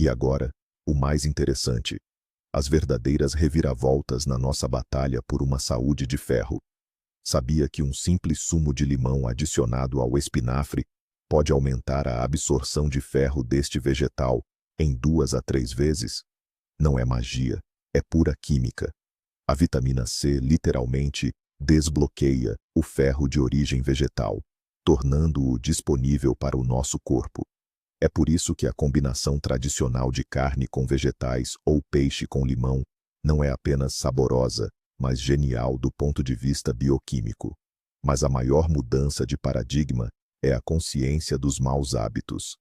E agora, o mais interessante: as verdadeiras reviravoltas na nossa batalha por uma saúde de ferro. Sabia que um simples sumo de limão adicionado ao espinafre pode aumentar a absorção de ferro deste vegetal em 2 a 3 vezes? Não é magia, é pura química. A vitamina C literalmente desbloqueia o ferro de origem vegetal, tornando-o disponível para o nosso corpo. É por isso que a combinação tradicional de carne com vegetais ou peixe com limão não é apenas saborosa, mas genial do ponto de vista bioquímico. Mas a maior mudança de paradigma é a consciência dos maus hábitos.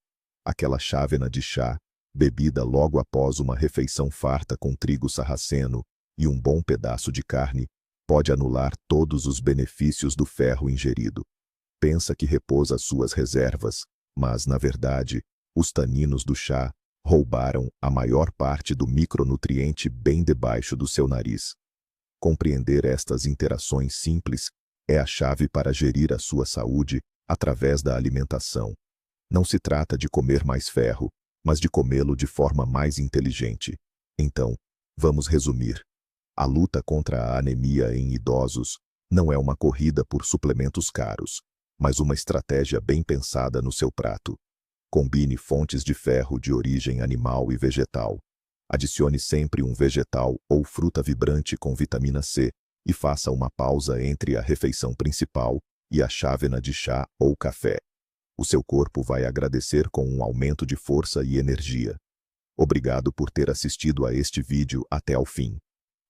Aquela chávena de chá, bebida logo após uma refeição farta com trigo sarraceno e um bom pedaço de carne, pode anular todos os benefícios do ferro ingerido. Pensa que repousa suas reservas, mas, na verdade, os taninos do chá roubaram a maior parte do micronutriente bem debaixo do seu nariz. Compreender estas interações simples é a chave para gerir a sua saúde através da alimentação. Não se trata de comer mais ferro, mas de comê-lo de forma mais inteligente. Então, vamos resumir. A luta contra a anemia em idosos não é uma corrida por suplementos caros, mas uma estratégia bem pensada no seu prato. Combine fontes de ferro de origem animal e vegetal. Adicione sempre um vegetal ou fruta vibrante com vitamina C e faça uma pausa entre a refeição principal e a chávena de chá ou café. O seu corpo vai agradecer com um aumento de força e energia. Obrigado por ter assistido a este vídeo até ao fim.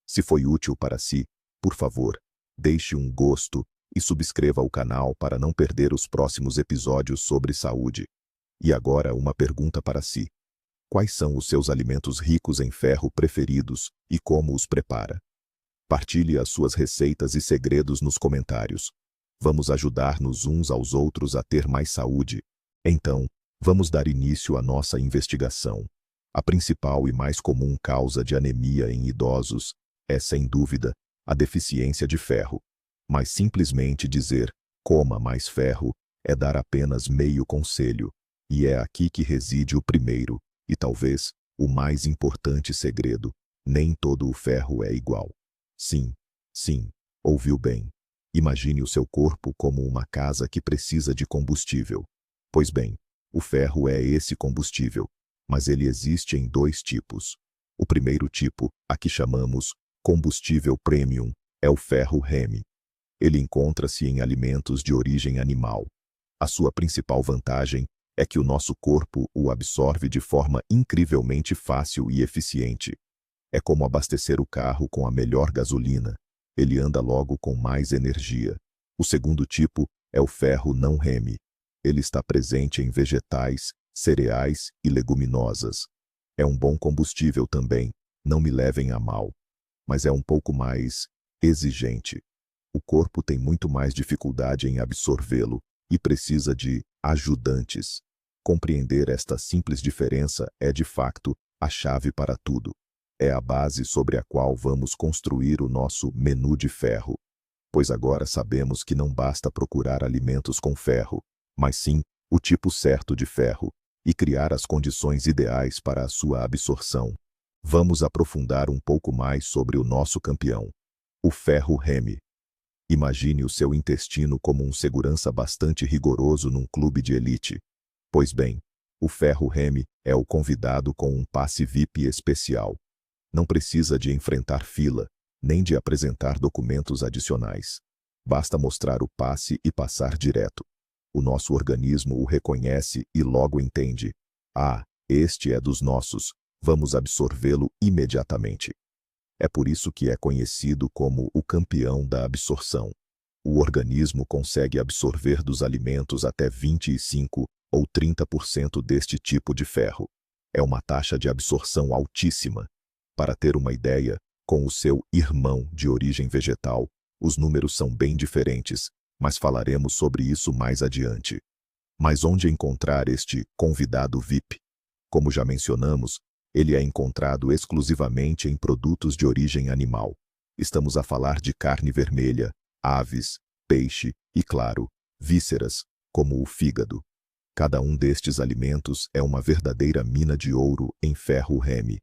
Se foi útil para si, por favor, deixe um gosto e subscreva o canal para não perder os próximos episódios sobre saúde. E agora uma pergunta para si. Quais são os seus alimentos ricos em ferro preferidos e como os prepara? Partilhe as suas receitas e segredos nos comentários. Vamos ajudar-nos uns aos outros a ter mais saúde. Então, vamos dar início à nossa investigação. A principal e mais comum causa de anemia em idosos é, sem dúvida, a deficiência de ferro. Mas simplesmente dizer, coma mais ferro, é dar apenas meio conselho. E é aqui que reside o primeiro, e talvez, o mais importante segredo: nem todo o ferro é igual. Sim, ouviu bem. Imagine o seu corpo como uma casa que precisa de combustível. Pois bem, o ferro é esse combustível, mas ele existe em 2 tipos. O primeiro tipo, a que chamamos combustível premium, é o ferro Hemi. Ele encontra-se em alimentos de origem animal. A sua principal vantagem é que o nosso corpo o absorve de forma incrivelmente fácil e eficiente. É como abastecer o carro com a melhor gasolina. Ele anda logo com mais energia. O segundo tipo é o ferro não Hemi. Ele está presente em vegetais, cereais e leguminosas. É um bom combustível também, não me levem a mal. Mas é um pouco mais exigente. O corpo tem muito mais dificuldade em absorvê-lo e precisa de ajudantes. Compreender esta simples diferença é, de facto, a chave para tudo. É a base sobre a qual vamos construir o nosso menu de ferro. Pois agora sabemos que não basta procurar alimentos com ferro, mas sim o tipo certo de ferro, e criar as condições ideais para a sua absorção. Vamos aprofundar um pouco mais sobre o nosso campeão, o ferro Hemi. Imagine o seu intestino como um segurança bastante rigoroso num clube de elite. Pois bem, o ferro Hemi é o convidado com um passe VIP especial. Não precisa de enfrentar fila, nem de apresentar documentos adicionais. Basta mostrar o passe e passar direto. O nosso organismo o reconhece e logo entende. Ah, este é dos nossos, vamos absorvê-lo imediatamente. É por isso que é conhecido como o campeão da absorção. O organismo consegue absorver dos alimentos até 25 ou 30% deste tipo de ferro. É uma taxa de absorção altíssima. Para ter uma ideia, com o seu irmão de origem vegetal, os números são bem diferentes, mas falaremos sobre isso mais adiante. Mas onde encontrar este convidado VIP? Como já mencionamos, ele é encontrado exclusivamente em produtos de origem animal. Estamos a falar de carne vermelha, aves, peixe e, claro, vísceras, como o fígado. Cada um destes alimentos é uma verdadeira mina de ouro em ferro-reme.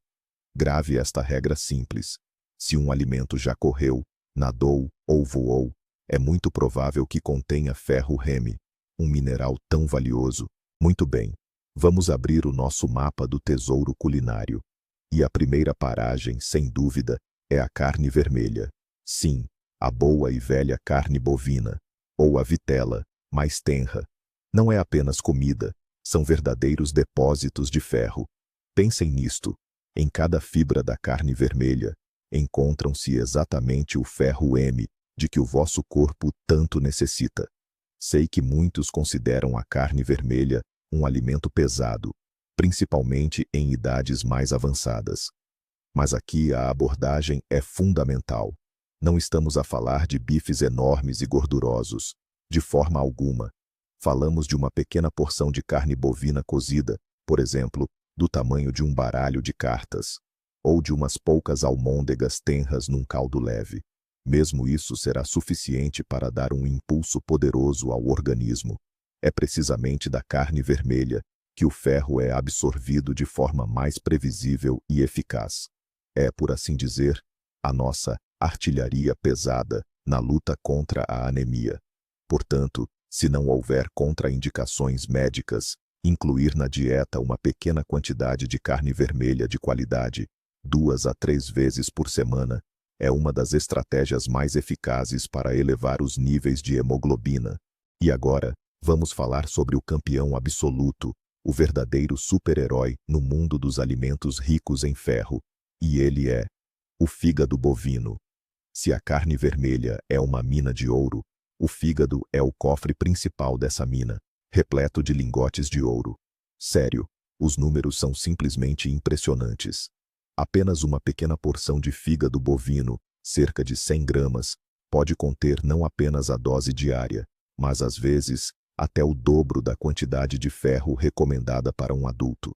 Grave esta regra simples. Se um alimento já correu, nadou ou voou, é muito provável que contenha ferro-reme, um mineral tão valioso. Muito bem, vamos abrir o nosso mapa do tesouro culinário. E a primeira paragem, sem dúvida, é a carne vermelha. Sim, a boa e velha carne bovina, ou a vitela, mais tenra. Não é apenas comida, são verdadeiros depósitos de ferro. Pensem nisto. Em cada fibra da carne vermelha, encontram-se exatamente o ferro-M de que o vosso corpo tanto necessita. Sei que muitos consideram a carne vermelha um alimento pesado, principalmente em idades mais avançadas. Mas aqui a abordagem é fundamental. Não estamos a falar de bifes enormes e gordurosos, de forma alguma. Falamos de uma pequena porção de carne bovina cozida, por exemplo, do tamanho de um baralho de cartas, ou de umas poucas almôndegas tenras num caldo leve. Mesmo isso será suficiente para dar um impulso poderoso ao organismo. É precisamente da carne vermelha que o ferro é absorvido de forma mais previsível e eficaz. É, por assim dizer, a nossa artilharia pesada na luta contra a anemia. Portanto, se não houver contraindicações médicas, incluir na dieta uma pequena quantidade de carne vermelha de qualidade, 2 a 3 vezes por semana, é uma das estratégias mais eficazes para elevar os níveis de hemoglobina. E agora, vamos falar sobre o campeão absoluto, o verdadeiro super-herói no mundo dos alimentos ricos em ferro. E ele é o fígado bovino. Se a carne vermelha é uma mina de ouro, o fígado é o cofre principal dessa mina, repleto de lingotes de ouro. Sério, os números são simplesmente impressionantes. Apenas uma pequena porção de fígado bovino, cerca de 100 gramas, pode conter não apenas a dose diária, mas às vezes até o dobro da quantidade de ferro recomendada para um adulto.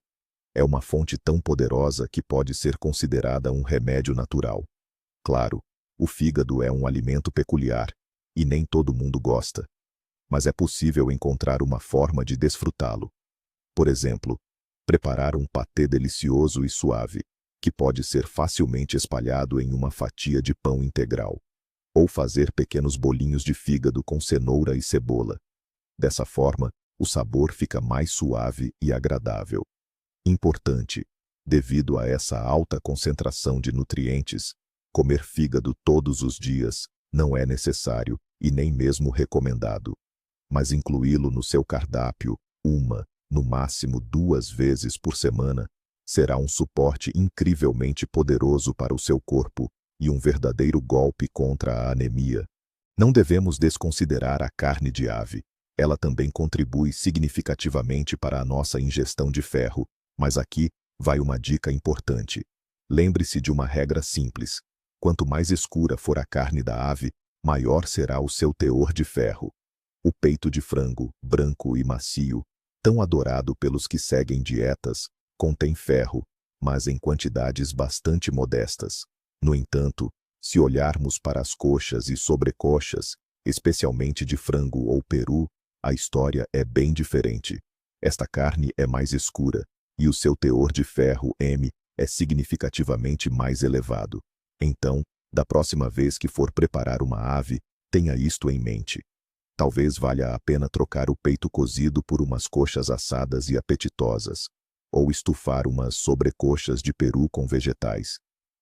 É uma fonte tão poderosa que pode ser considerada um remédio natural. Claro, o fígado é um alimento peculiar, e nem todo mundo gosta. Mas é possível encontrar uma forma de desfrutá-lo. Por exemplo, preparar um patê delicioso e suave, que pode ser facilmente espalhado em uma fatia de pão integral. Ou fazer pequenos bolinhos de fígado com cenoura e cebola. Dessa forma, o sabor fica mais suave e agradável. Importante, devido a essa alta concentração de nutrientes, comer fígado todos os dias não é necessário e nem mesmo recomendado. Mas incluí-lo no seu cardápio, no máximo 2 vezes por semana, será um suporte incrivelmente poderoso para o seu corpo e um verdadeiro golpe contra a anemia. Não devemos desconsiderar a carne de ave. Ela também contribui significativamente para a nossa ingestão de ferro, mas aqui vai uma dica importante. Lembre-se de uma regra simples. Quanto mais escura for a carne da ave, maior será o seu teor de ferro. O peito de frango, branco e macio, tão adorado pelos que seguem dietas, contém ferro, mas em quantidades bastante modestas. No entanto, se olharmos para as coxas e sobrecoxas, especialmente de frango ou peru, a história é bem diferente. Esta carne é mais escura, e o seu teor de ferro M é significativamente mais elevado. Então, da próxima vez que for preparar uma ave, tenha isto em mente. Talvez valha a pena trocar o peito cozido por umas coxas assadas e apetitosas, ou estufar umas sobrecoxas de peru com vegetais.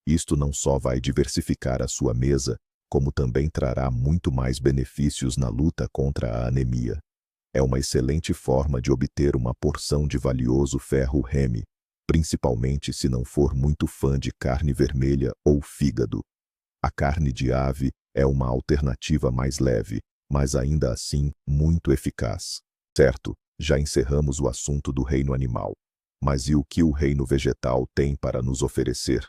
Isto não só vai diversificar a sua mesa, como também trará muito mais benefícios na luta contra a anemia. É uma excelente forma de obter uma porção de valioso ferro-reme, principalmente se não for muito fã de carne vermelha ou fígado. A carne de ave é uma alternativa mais leve, mas ainda assim muito eficaz. Certo, já encerramos o assunto do reino animal. Mas e o que o reino vegetal tem para nos oferecer?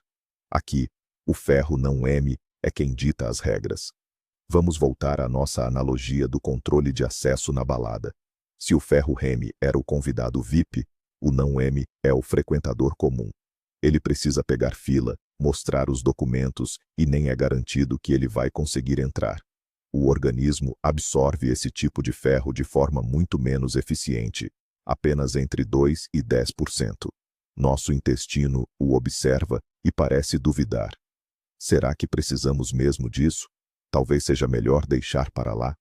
Aqui, o ferro não M é quem dita as regras. Vamos voltar à nossa analogia do controle de acesso na balada. Se o ferro-reme era o convidado VIP, o não-M é o frequentador comum. Ele precisa pegar fila, mostrar os documentos e nem é garantido que ele vai conseguir entrar. O organismo absorve esse tipo de ferro de forma muito menos eficiente. apenas entre 2 e 10%. Nosso intestino o observa e parece duvidar. Será que precisamos mesmo disso? Talvez seja melhor deixar para lá.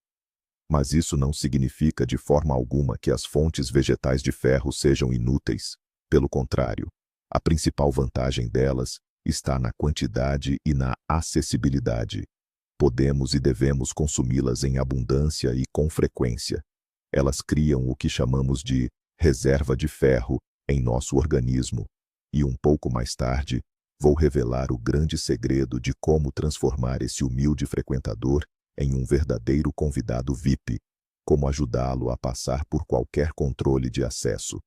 Mas isso não significa de forma alguma que as fontes vegetais de ferro sejam inúteis. Pelo contrário, a principal vantagem delas está na quantidade e na acessibilidade. Podemos e devemos consumi-las em abundância e com frequência. Elas criam o que chamamos de reserva de ferro em nosso organismo. E um pouco mais tarde, vou revelar o grande segredo de como transformar esse humilde frequentador em um verdadeiro convidado VIP, como ajudá-lo a passar por qualquer controle de acesso.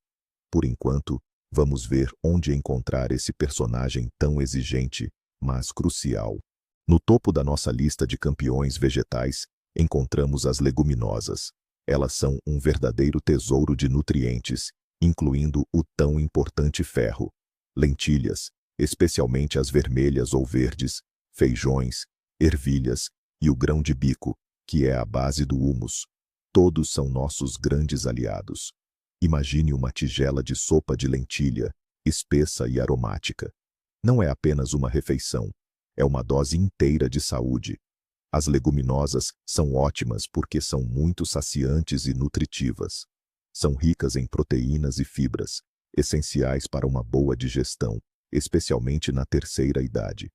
Por enquanto, vamos ver onde encontrar esse personagem tão exigente, mas crucial. No topo da nossa lista de campeões vegetais, encontramos as leguminosas. Elas são um verdadeiro tesouro de nutrientes, incluindo o tão importante ferro. Lentilhas, especialmente as vermelhas ou verdes, feijões, ervilhas e o grão de bico, que é a base do humus. Todos são nossos grandes aliados. Imagine uma tigela de sopa de lentilha, espessa e aromática. Não é apenas uma refeição, é uma dose inteira de saúde. As leguminosas são ótimas porque são muito saciantes e nutritivas. São ricas em proteínas e fibras, essenciais para uma boa digestão, especialmente na terceira idade.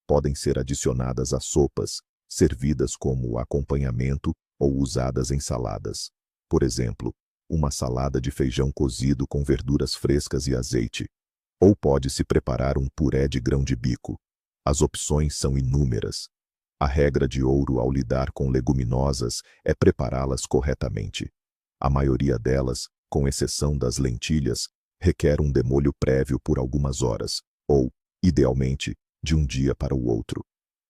Podem ser adicionadas a sopas, servidas como acompanhamento ou usadas em saladas. Por exemplo, uma salada de feijão cozido com verduras frescas e azeite. Ou pode-se preparar um puré de grão de bico. As opções são inúmeras. A regra de ouro ao lidar com leguminosas é prepará-las corretamente. A maioria delas, com exceção das lentilhas, requer um demolho prévio por algumas horas, ou, idealmente, de um dia para o outro.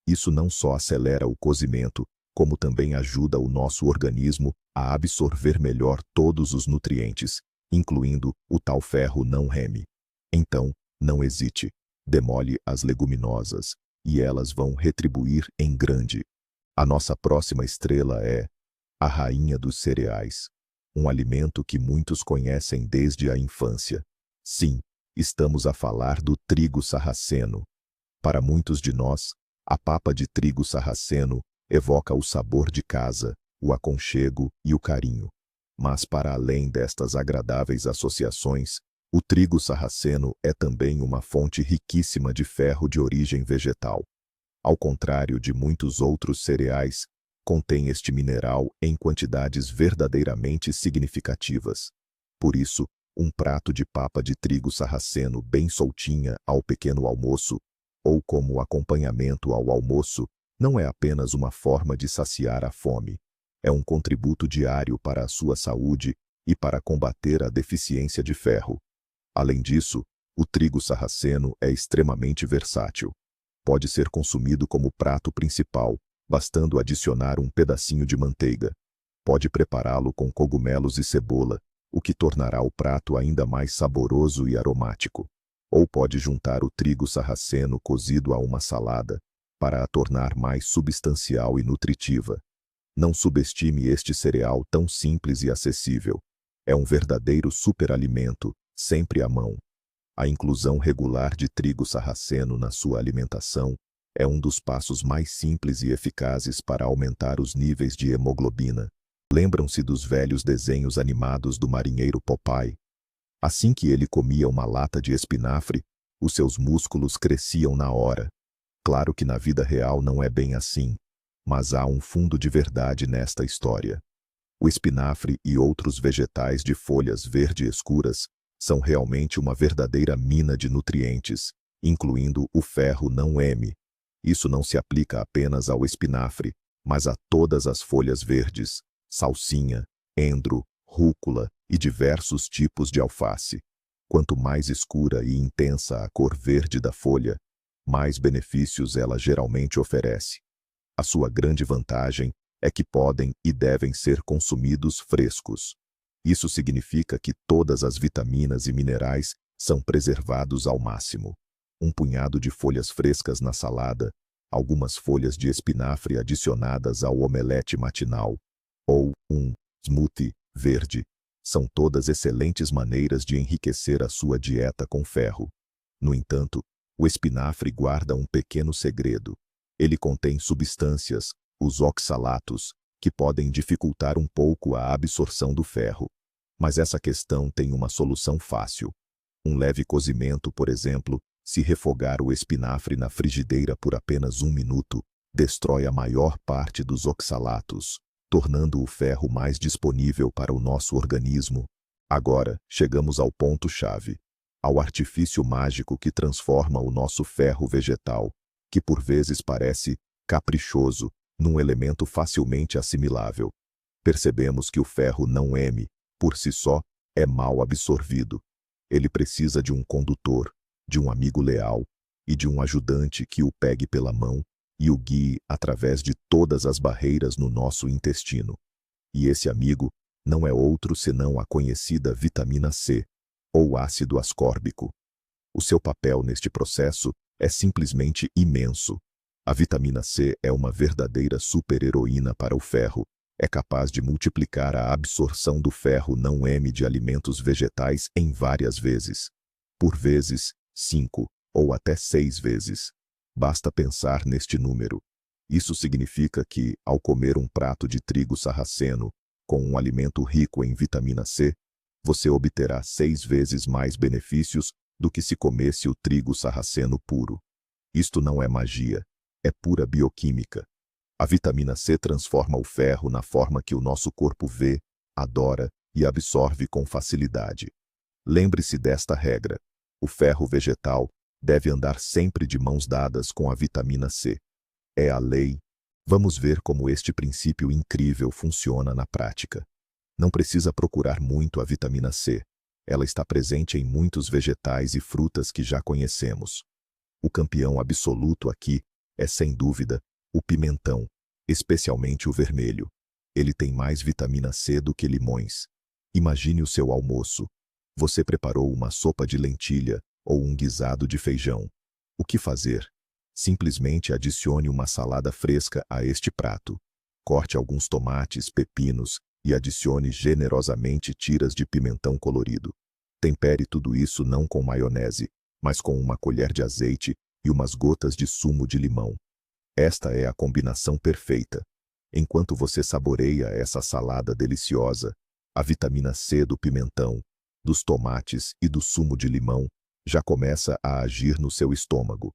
Isso não só acelera o cozimento, como também ajuda o nosso organismo a absorver melhor todos os nutrientes, incluindo o tal ferro não Reme. Então, não hesite, demole as leguminosas, e elas vão retribuir em grande. A nossa próxima estrela é a rainha dos cereais. Um alimento que muitos conhecem desde a infância. Sim, estamos a falar do trigo sarraceno. Para muitos de nós, a papa de trigo sarraceno evoca o sabor de casa, o aconchego e o carinho. Mas para além destas agradáveis associações, o trigo sarraceno é também uma fonte riquíssima de ferro de origem vegetal. Ao contrário de muitos outros cereais, contém este mineral em quantidades verdadeiramente significativas. Por isso, um prato de papa de trigo sarraceno bem soltinha ao pequeno almoço, ou como acompanhamento ao almoço, não é apenas uma forma de saciar a fome. É um contributo diário para a sua saúde e para combater a deficiência de ferro. Além disso, o trigo sarraceno é extremamente versátil. Pode ser consumido como prato principal, bastando adicionar um pedacinho de manteiga. Pode prepará-lo com cogumelos e cebola, o que tornará o prato ainda mais saboroso e aromático. Ou pode juntar o trigo sarraceno cozido a uma salada, para a tornar mais substancial e nutritiva. Não subestime este cereal tão simples e acessível. É um verdadeiro superalimento, sempre à mão. A inclusão regular de trigo sarraceno na sua alimentação é um dos passos mais simples e eficazes para aumentar os níveis de hemoglobina. Lembram-se dos velhos desenhos animados do marinheiro Popeye? Assim que ele comia uma lata de espinafre, os seus músculos cresciam na hora. Claro que na vida real não é bem assim, mas há um fundo de verdade nesta história. O espinafre e outros vegetais de folhas verde escuras são realmente uma verdadeira mina de nutrientes, incluindo o ferro não Heme. Isso não se aplica apenas ao espinafre, mas a todas as folhas verdes, salsinha, endro, rúcula e diversos tipos de alface. Quanto mais escura e intensa a cor verde da folha, mais benefícios ela geralmente oferece. A sua grande vantagem é que podem e devem ser consumidos frescos. Isso significa que todas as vitaminas e minerais são preservados ao máximo. Um punhado de folhas frescas na salada, algumas folhas de espinafre adicionadas ao omelete matinal, ou um smoothie verde, São todas excelentes maneiras de enriquecer a sua dieta com ferro. No entanto, o espinafre guarda um pequeno segredo. Ele contém substâncias, os oxalatos, que podem dificultar um pouco a absorção do ferro. Mas essa questão tem uma solução fácil. Um leve cozimento, por exemplo, se refogar o espinafre na frigideira por apenas 1 minuto, destrói a maior parte dos oxalatos, tornando o ferro mais disponível para o nosso organismo. Agora, chegamos ao ponto-chave, ao artifício mágico que transforma o nosso ferro vegetal, que por vezes parece caprichoso, num elemento facilmente assimilável. Percebemos que o ferro não por si só, é mal absorvido. Ele precisa de um condutor, de um amigo leal e de um ajudante que o pegue pela mão e o guie através de todas as barreiras no nosso intestino. E esse amigo não é outro senão a conhecida vitamina C, ou ácido ascórbico. O seu papel neste processo é simplesmente imenso. A vitamina C é uma verdadeira super-heroína para o ferro. É capaz de multiplicar a absorção do ferro não de alimentos vegetais em várias vezes. Por vezes, 5 ou até 6 vezes. Basta pensar neste número. Isso significa que, ao comer um prato de trigo sarraceno, com um alimento rico em vitamina C, você obterá 6 vezes mais benefícios do que se comesse o trigo sarraceno puro. Isto não é magia, é pura bioquímica. A vitamina C transforma o ferro na forma que o nosso corpo vê, adora e absorve com facilidade. Lembre-se desta regra. O ferro vegetal deve andar sempre de mãos dadas com a vitamina C. É a lei. Vamos ver como este princípio incrível funciona na prática. Não precisa procurar muito a vitamina C. Ela está presente em muitos vegetais e frutas que já conhecemos. O campeão absoluto aqui é, sem dúvida, o pimentão, especialmente o vermelho. Ele tem mais vitamina C do que limões. Imagine o seu almoço. Você preparou uma sopa de lentilha ou um guisado de feijão. O que fazer? Simplesmente adicione uma salada fresca a este prato. Corte alguns tomates, pepinos e adicione generosamente tiras de pimentão colorido. Tempere tudo isso não com maionese, mas com uma colher de azeite e umas gotas de sumo de limão. Esta é a combinação perfeita. Enquanto você saboreia essa salada deliciosa, a vitamina C do pimentão, dos tomates e do sumo de limão já começa a agir no seu estômago.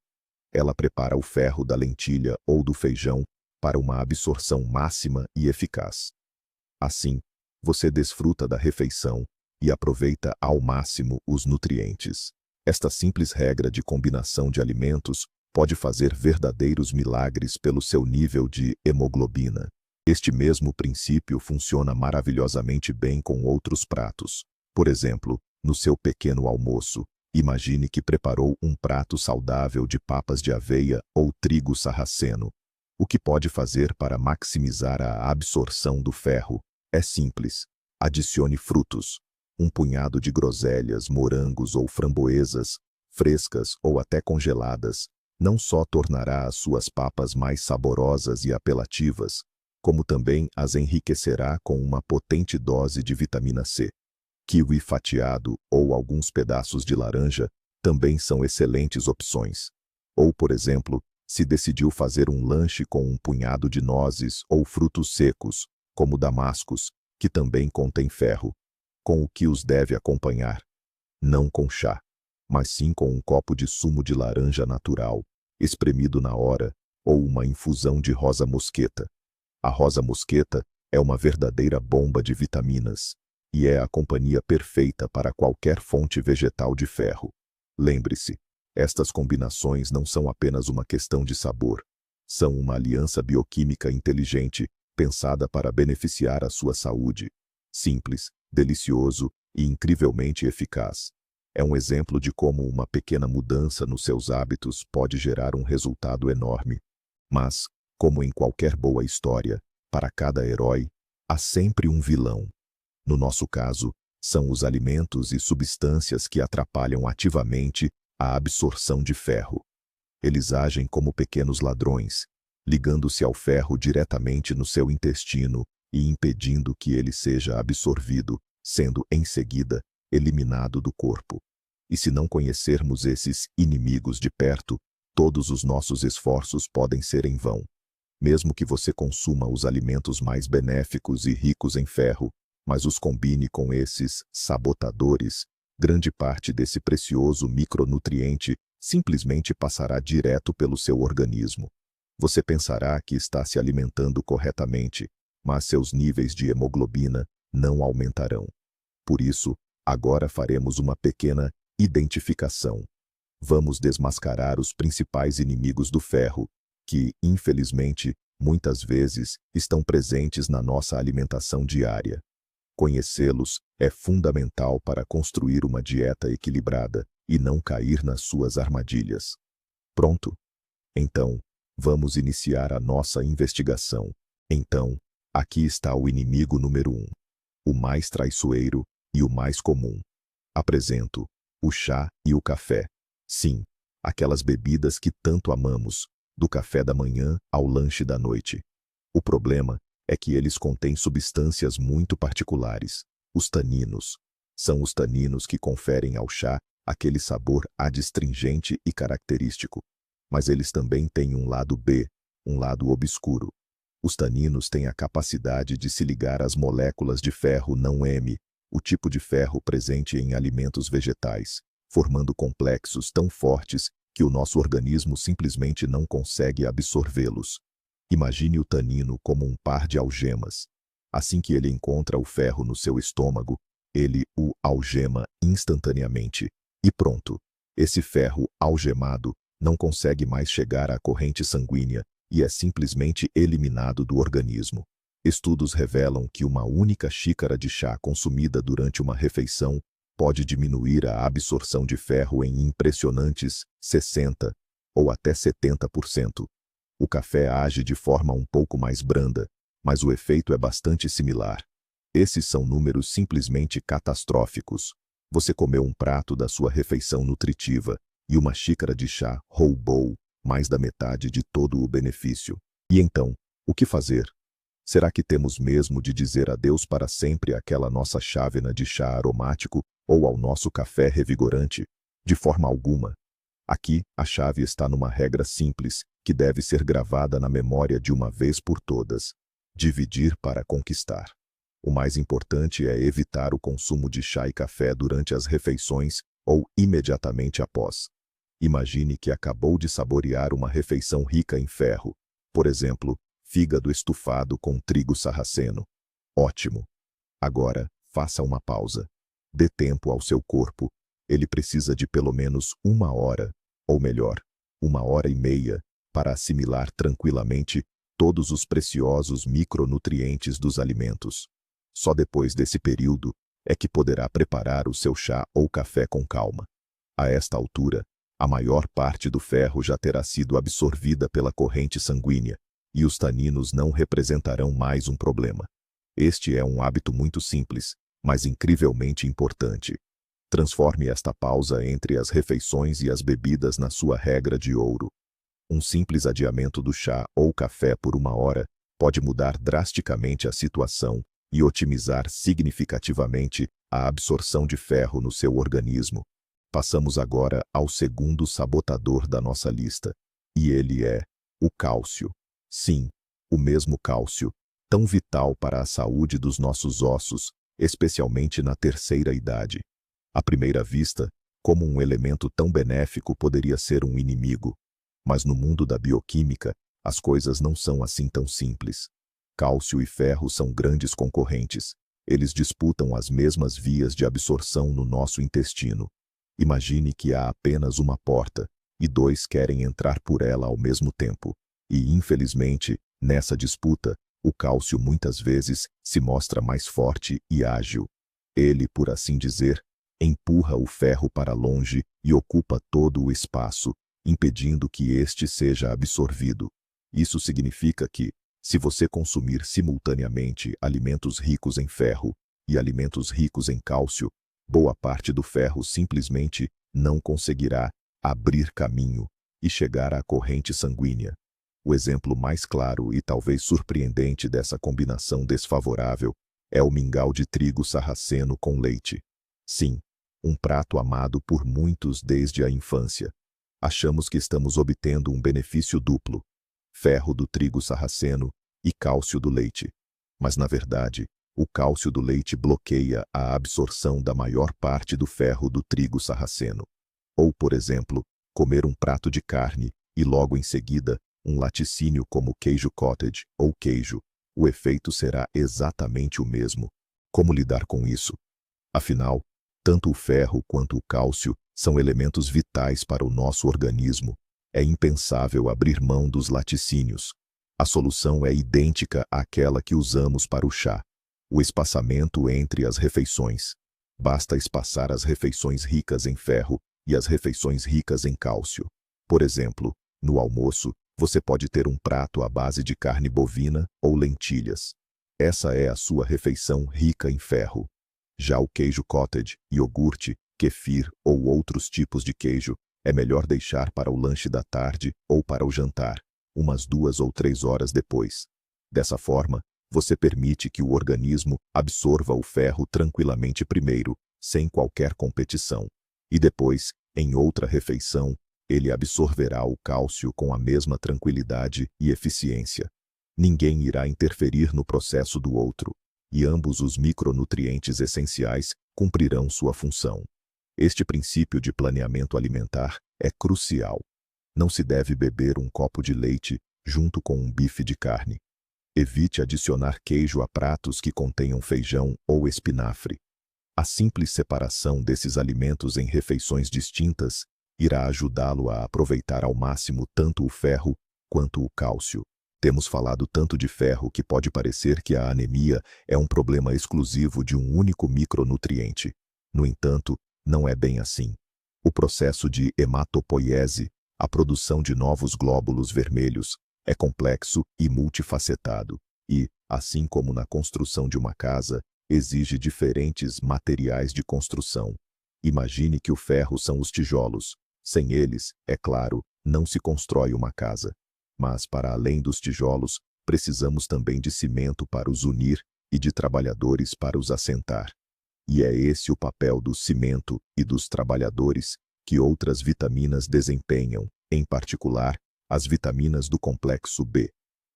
Ela prepara o ferro da lentilha ou do feijão para uma absorção máxima e eficaz. Assim, você desfruta da refeição e aproveita ao máximo os nutrientes. Esta simples regra de combinação de alimentos pode fazer verdadeiros milagres pelo seu nível de hemoglobina. Este mesmo princípio funciona maravilhosamente bem com outros pratos. Por exemplo, no seu pequeno almoço, imagine que preparou um prato saudável de papas de aveia ou trigo sarraceno. O que pode fazer para maximizar a absorção do ferro? É simples. Adicione frutos. Um punhado de groselhas, morangos ou framboesas, frescas ou até congeladas, não só tornará as suas papas mais saborosas e apelativas, como também as enriquecerá com uma potente dose de vitamina C. Kiwi fatiado ou alguns pedaços de laranja também são excelentes opções. Ou, por exemplo, se decidiu fazer um lanche com um punhado de nozes ou frutos secos, como damascos, que também contém ferro, com o que os deve acompanhar? Não com chá, mas sim com um copo de sumo de laranja natural, espremido na hora, ou uma infusão de rosa mosqueta. A rosa mosqueta é uma verdadeira bomba de vitaminas, e é a companhia perfeita para qualquer fonte vegetal de ferro. Lembre-se, estas combinações não são apenas uma questão de sabor, são uma aliança bioquímica inteligente, pensada para beneficiar a sua saúde. Simples, delicioso e incrivelmente eficaz. É um exemplo de como uma pequena mudança nos seus hábitos pode gerar um resultado enorme. Mas, como em qualquer boa história, para cada herói, há sempre um vilão. No nosso caso, são os alimentos e substâncias que atrapalham ativamente a absorção de ferro. Eles agem como pequenos ladrões, ligando-se ao ferro diretamente no seu intestino e impedindo que ele seja absorvido, sendo, em seguida, eliminado do corpo. E se não conhecermos esses inimigos de perto, todos os nossos esforços podem ser em vão. Mesmo que você consuma os alimentos mais benéficos e ricos em ferro, mas os combine com esses sabotadores, grande parte desse precioso micronutriente simplesmente passará direto pelo seu organismo. Você pensará que está se alimentando corretamente, mas seus níveis de hemoglobina não aumentarão. Por isso, agora faremos uma pequena identificação. Vamos desmascarar os principais inimigos do ferro, que, infelizmente, muitas vezes estão presentes na nossa alimentação diária. Conhecê-los é fundamental para construir uma dieta equilibrada e não cair nas suas armadilhas. Pronto? Então, vamos iniciar a nossa investigação. Então, aqui está o inimigo número 1, o mais traiçoeiro e o mais comum. Apresento o chá e o café. Sim, aquelas bebidas que tanto amamos, do café da manhã ao lanche da noite. O problema é que eles contêm substâncias muito particulares, os taninos. São os taninos que conferem ao chá aquele sabor adstringente e característico. Mas eles também têm um lado B, um lado obscuro. Os taninos têm a capacidade de se ligar às moléculas de ferro não M, o tipo de ferro presente em alimentos vegetais, formando complexos tão fortes que o nosso organismo simplesmente não consegue absorvê-los. Imagine o tanino como um par de algemas. Assim que ele encontra o ferro no seu estômago, ele o algema instantaneamente. E pronto, esse ferro algemado não consegue mais chegar à corrente sanguínea e é simplesmente eliminado do organismo. Estudos revelam que uma única xícara de chá consumida durante uma refeição pode diminuir a absorção de ferro em impressionantes 60% ou até 70%. O café age de forma um pouco mais branda, mas o efeito é bastante similar. Esses são números simplesmente catastróficos. Você comeu um prato da sua refeição nutritiva e uma xícara de chá roubou mais da metade de todo o benefício. E então, o que fazer? Será que temos mesmo de dizer adeus para sempre àquela nossa chávena de chá aromático ou ao nosso café revigorante? De forma alguma. Aqui, a chave está numa regra simples, que deve ser gravada na memória de uma vez por todas: dividir para conquistar. O mais importante é evitar o consumo de chá e café durante as refeições ou imediatamente após. Imagine que acabou de saborear uma refeição rica em ferro, por exemplo, fígado estufado com trigo sarraceno. Ótimo! Agora, faça uma pausa. Dê tempo ao seu corpo. Ele precisa de pelo menos 1 hora, ou melhor, 1 hora e meia, para assimilar tranquilamente todos os preciosos micronutrientes dos alimentos. Só depois desse período é que poderá preparar o seu chá ou café com calma. A esta altura, a maior parte do ferro já terá sido absorvida pela corrente sanguínea, e os taninos não representarão mais um problema. Este é um hábito muito simples, mas incrivelmente importante. Transforme esta pausa entre as refeições e as bebidas na sua regra de ouro. Um simples adiamento do chá ou café por 1 hora pode mudar drasticamente a situação e otimizar significativamente a absorção de ferro no seu organismo. Passamos agora ao segundo sabotador da nossa lista, e ele é o cálcio. Sim, o mesmo cálcio, tão vital para a saúde dos nossos ossos, especialmente na terceira idade. À primeira vista, como um elemento tão benéfico poderia ser um inimigo. Mas no mundo da bioquímica, as coisas não são assim tão simples. Cálcio e ferro são grandes concorrentes. Eles disputam as mesmas vias de absorção no nosso intestino. Imagine que há apenas uma porta, e dois querem entrar por ela ao mesmo tempo. E, infelizmente, nessa disputa, o cálcio muitas vezes se mostra mais forte e ágil. Ele, por assim dizer, empurra o ferro para longe e ocupa todo o espaço, impedindo que este seja absorvido. Isso significa que, se você consumir simultaneamente alimentos ricos em ferro e alimentos ricos em cálcio, boa parte do ferro simplesmente não conseguirá abrir caminho e chegar à corrente sanguínea. O exemplo mais claro e talvez surpreendente dessa combinação desfavorável É o mingau de trigo sarraceno com leite. Sim, um prato amado por muitos desde a infância. Achamos que estamos obtendo um benefício duplo: ferro do trigo sarraceno e cálcio do leite. Mas, na verdade, o cálcio do leite bloqueia a absorção da maior parte do ferro do trigo sarraceno. Ou, por exemplo, comer um prato de carne e logo em seguida um laticínio como queijo cottage ou queijo. O efeito será exatamente o mesmo. Como lidar com isso? Afinal, tanto o ferro quanto o cálcio são elementos vitais para o nosso organismo. É impensável abrir mão dos laticínios. A solução é idêntica àquela que usamos para o chá: o espaçamento entre as refeições. Basta espaçar as refeições ricas em ferro e as refeições ricas em cálcio. Por exemplo, no almoço, você pode ter um prato à base de carne bovina ou lentilhas. Essa é a sua refeição rica em ferro. Já o queijo cottage, iogurte, kefir ou outros tipos de queijo é melhor deixar para o lanche da tarde ou para o jantar, umas 2 ou 3 horas depois. Dessa forma, você permite que o organismo absorva o ferro tranquilamente primeiro, sem qualquer competição. E depois, em outra refeição, ele absorverá o cálcio com a mesma tranquilidade e eficiência. Ninguém irá interferir no processo do outro, e ambos os micronutrientes essenciais cumprirão sua função. Este princípio de planeamento alimentar é crucial. Não se deve beber um copo de leite junto com um bife de carne. Evite adicionar queijo a pratos que contenham feijão ou espinafre. A simples separação desses alimentos em refeições distintas irá ajudá-lo a aproveitar ao máximo tanto o ferro quanto o cálcio. Temos falado tanto de ferro que pode parecer que a anemia é um problema exclusivo de um único micronutriente. No entanto, não é bem assim. O processo de hematopoiese, a produção de novos glóbulos vermelhos, é complexo e multifacetado, e, assim como na construção de uma casa, exige diferentes materiais de construção. Imagine que o ferro são os tijolos. Sem eles, é claro, não se constrói uma casa. Mas, para além dos tijolos, precisamos também de cimento para os unir e de trabalhadores para os assentar. E é esse o papel do cimento e dos trabalhadores que outras vitaminas desempenham, em particular, as vitaminas do complexo B.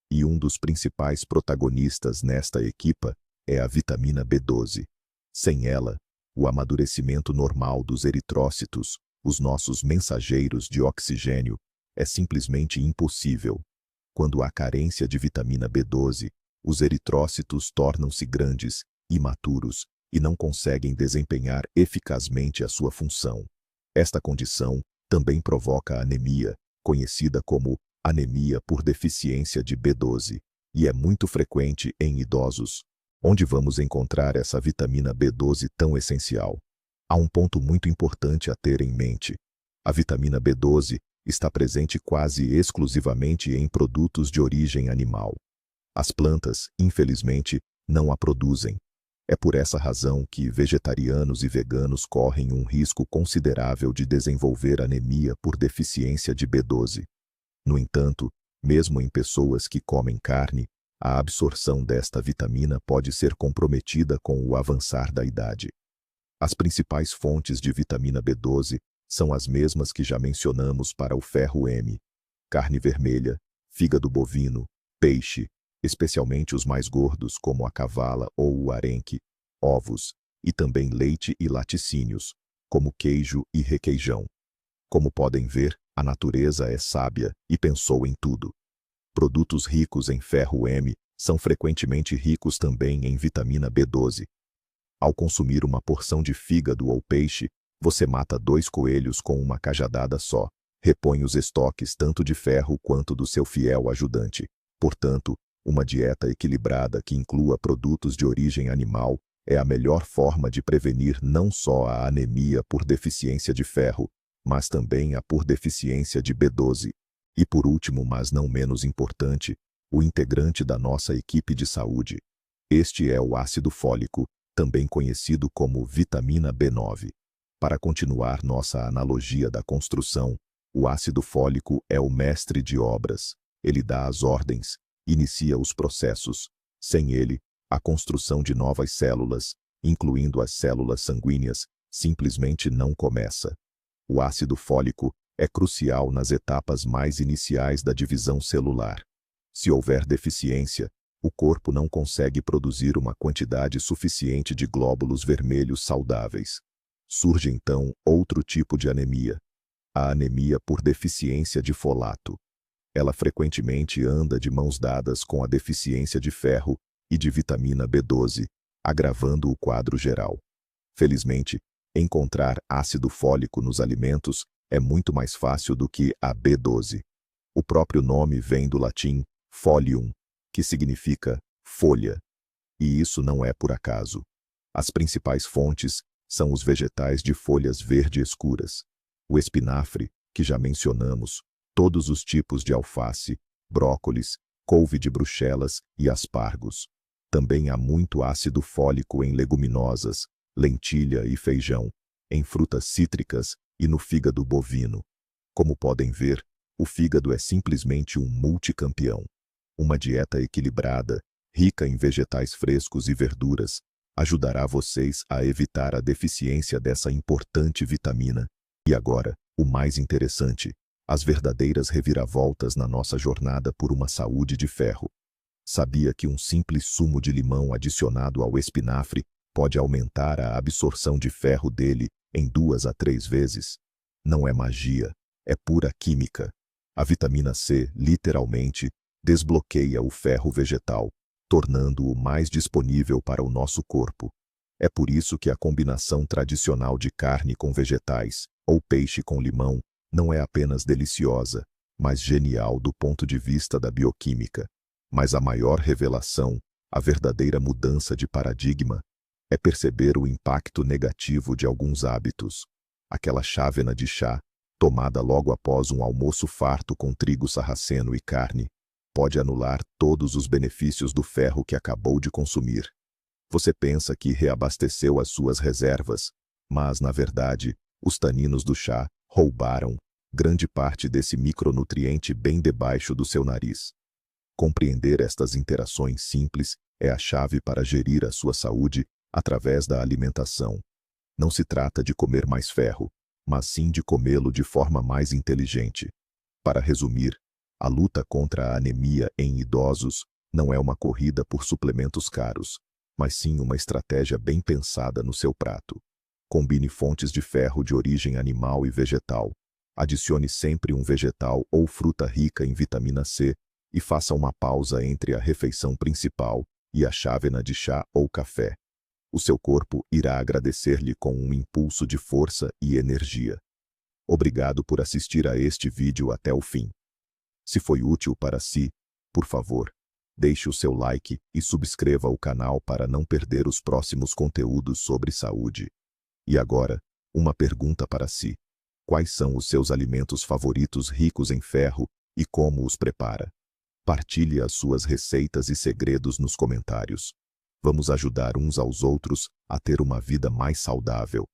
E um dos principais protagonistas nesta equipa é a vitamina B12. Sem ela, o amadurecimento normal dos eritrócitos, os nossos mensageiros de oxigênio, é simplesmente impossível. Quando há carência de vitamina B12, os eritrócitos tornam-se grandes, imaturos, e não conseguem desempenhar eficazmente a sua função. Esta condição também provoca anemia, conhecida como anemia por deficiência de B12, e é muito frequente em idosos. Onde vamos encontrar essa vitamina B12 tão essencial? Há um ponto muito importante a ter em mente. A vitamina B12 está presente quase exclusivamente em produtos de origem animal. As plantas, infelizmente, não a produzem. É por essa razão que vegetarianos e veganos correm um risco considerável de desenvolver anemia por deficiência de B12. No entanto, mesmo em pessoas que comem carne, a absorção desta vitamina pode ser comprometida com o avançar da idade. As principais fontes de vitamina B12 são as mesmas que já mencionamos para o ferro M: carne vermelha, fígado bovino, peixe, especialmente os mais gordos como a cavala ou o arenque, ovos, e também leite e laticínios, como queijo e requeijão. Como podem ver, a natureza é sábia e pensou em tudo. Produtos ricos em ferro M são frequentemente ricos também em vitamina B12. Ao consumir uma porção de fígado ou peixe, você mata 2 coelhos com uma cajadada só. Repõe os estoques tanto de ferro quanto do seu fiel ajudante. Portanto, uma dieta equilibrada que inclua produtos de origem animal é a melhor forma de prevenir não só a anemia por deficiência de ferro, mas também a por deficiência de B12. E por último, mas não menos importante, o integrante da nossa equipe de saúde. Este é o ácido fólico, também conhecido como vitamina B9. Para continuar nossa analogia da construção, o ácido fólico é o mestre de obras. Ele dá as ordens, inicia os processos. Sem ele, A construção de novas células, incluindo as células sanguíneas, simplesmente não começa. O ácido fólico é crucial nas etapas mais iniciais da divisão celular. Se houver deficiência, o corpo não consegue produzir uma quantidade suficiente de glóbulos vermelhos saudáveis. Surge então outro tipo de anemia, a anemia por deficiência de folato. Ela frequentemente anda de mãos dadas com a deficiência de ferro e de vitamina B12, agravando o quadro geral. Felizmente, encontrar ácido fólico nos alimentos é muito mais fácil do que a B12. O próprio nome vem do latim folium, que significa folha. E isso não é por acaso. As principais fontes são os vegetais de folhas verde escuras. O espinafre, que já mencionamos, todos os tipos de alface, brócolis, couve de bruxelas e aspargos. Também há muito ácido fólico em leguminosas, lentilha e feijão, em frutas cítricas e no fígado bovino. Como podem ver, o fígado é simplesmente um multicampeão. Uma dieta equilibrada, rica em vegetais frescos e verduras, ajudará vocês a evitar a deficiência dessa importante vitamina. E agora, o mais interessante, as verdadeiras reviravoltas na nossa jornada por uma saúde de ferro. Sabia que um simples sumo de limão adicionado ao espinafre pode aumentar a absorção de ferro dele em 2 a 3 vezes? Não é magia, é pura química. A vitamina C, literalmente, desbloqueia o ferro vegetal, tornando-o mais disponível para o nosso corpo. É por isso que a combinação tradicional de carne com vegetais, ou peixe com limão, não é apenas deliciosa, mas genial do ponto de vista da bioquímica. Mas a maior revelação, a verdadeira mudança de paradigma, é perceber o impacto negativo de alguns hábitos. Aquela chávena de chá, tomada logo após um almoço farto com trigo sarraceno e carne, pode anular todos os benefícios do ferro que acabou de consumir. Você pensa que reabasteceu as suas reservas, mas, na verdade, os taninos do chá roubaram grande parte desse micronutriente bem debaixo do seu nariz. Compreender estas interações simples é a chave para gerir a sua saúde através da alimentação. Não se trata de comer mais ferro, mas sim de comê-lo de forma mais inteligente. Para resumir, a luta contra a anemia em idosos não é uma corrida por suplementos caros, mas sim uma estratégia bem pensada no seu prato. Combine fontes de ferro de origem animal e vegetal. Adicione sempre um vegetal ou fruta rica em vitamina C e faça uma pausa entre a refeição principal e a chávena de chá ou café. O seu corpo irá agradecer-lhe com um impulso de força e energia. Obrigado por assistir a este vídeo até o fim. Se foi útil para si, por favor, deixe o seu like e subscreva o canal para não perder os próximos conteúdos sobre saúde. E agora, uma pergunta para si. Quais são os seus alimentos favoritos ricos em ferro e como os prepara? Partilhe as suas receitas e segredos nos comentários. Vamos ajudar uns aos outros a ter uma vida mais saudável.